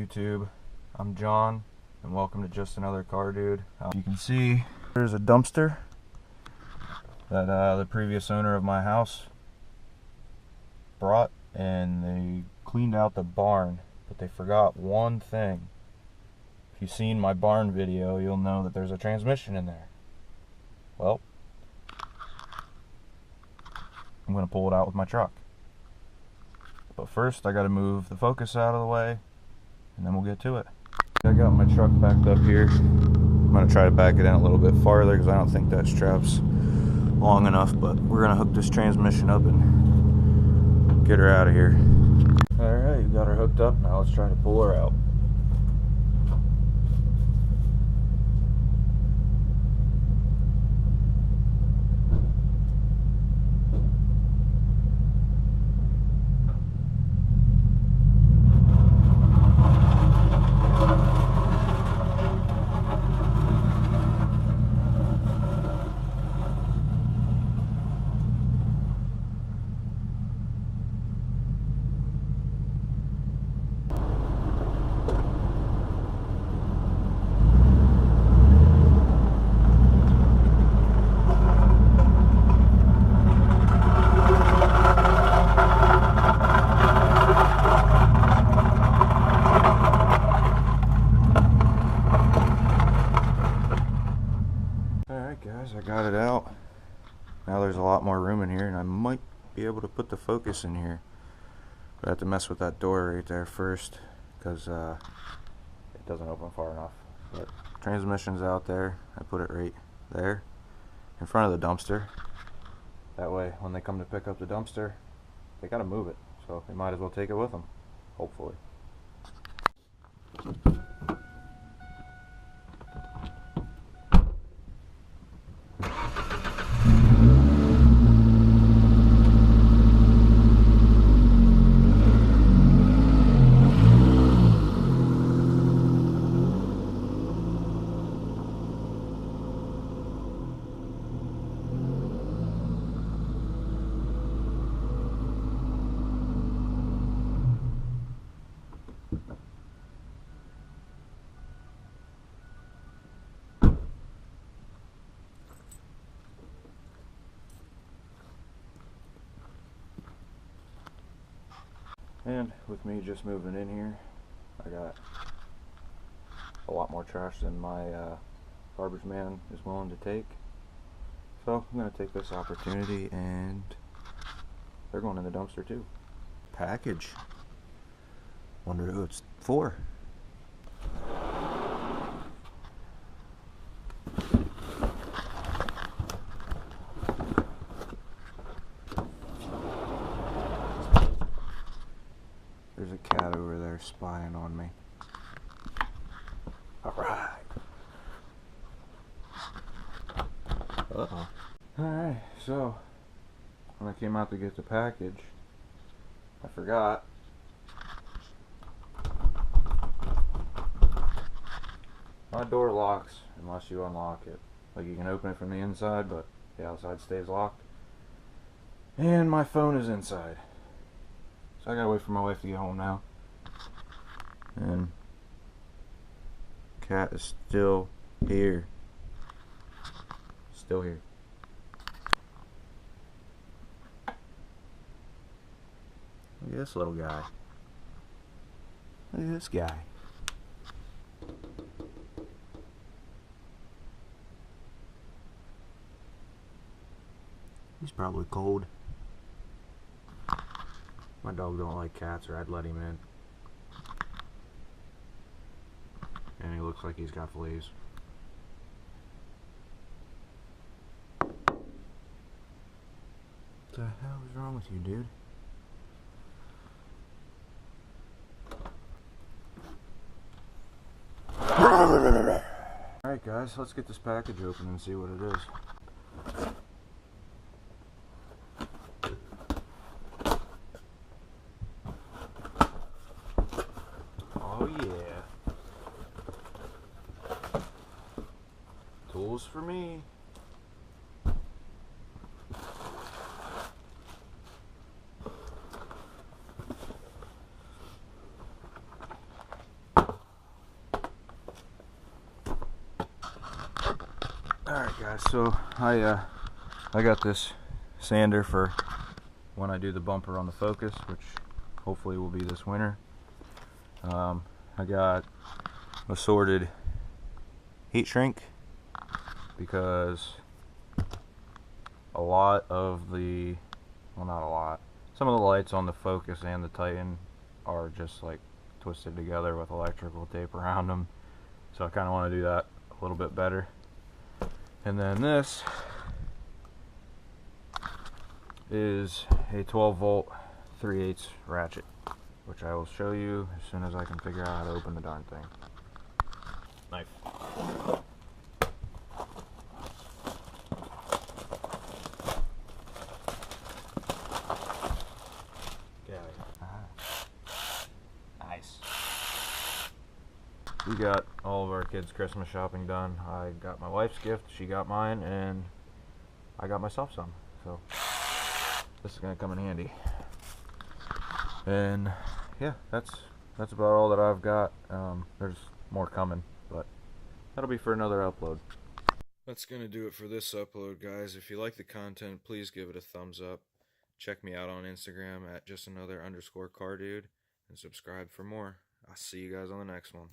YouTube. I'm John, and welcome to Just Another Car Dude. You can see there's a dumpster that the previous owner of my house brought, and they cleaned out the barn, but they forgot one thing. If you've seen my barn video, you'll know that there's a transmission in there. Well, I'm going to pull it out with my truck. But first, I got to move the Focus out of the way, and then we'll get to it. I got my truck backed up here. I'm going to try to back it in a little bit farther because I don't think that strap's long enough, but we're going to hook this transmission up and get her out of here. Alright, we got her hooked up. Now let's try to pull her out. Guys, I got it out. Now there's a lot more room in here, and I might be able to put the Focus in here. But I have to mess with that door right there first because it doesn't open far enough. But transmission's out there. I put it right there in front of the dumpster. That way when they come to pick up the dumpster, they gotta move it, so they might as well take it with them, hopefully. And with me just moving in here, I got a lot more trash than my garbage man is willing to take. So I'm going to take this opportunity, and they're going in the dumpster too. Package. Wonder who it's for. There's a cat over there spying on me. Alright. Uh-oh. Alright, so when I came out to get the package, I forgot. My door locks unless you unlock it. Like, you can open it from the inside, but the outside stays locked. And my phone is inside. So I gotta wait for my wife to get home now. And cat is still here. Still here. Look at this little guy. Look at this guy. He's probably cold. My dog don't like cats, or I'd let him in. And he looks like he's got fleas. What the hell is wrong with you, dude? Alright guys, let's get this package open and see what it is. Oh yeah. Tools for me. guys, so I got this sander for when I do the bumper on the Focus, which hopefully will be this winter. I got assorted heat shrink because a lot of the, well, not a lot, some of the lights on the Focus and the Titan are just like twisted together with electrical tape around them, so I kind of want to do that a little bit better. And then this is a 12 volt 3/8 ratchet, which I will show you as soon as I can figure out how to open the darn thing. Knife. Nice. We got all of our kids' Christmas shopping done. I got my wife's gift, she got mine, and I got myself some. So this is gonna come in handy. And yeah, that's about all that I've got. There's more coming, but that'll be for another upload. That's gonna do it for this upload, guys. If you like the content, please give it a thumbs up. Check me out on Instagram at justanother_cardude and subscribe for more. I'll see you guys on the next one.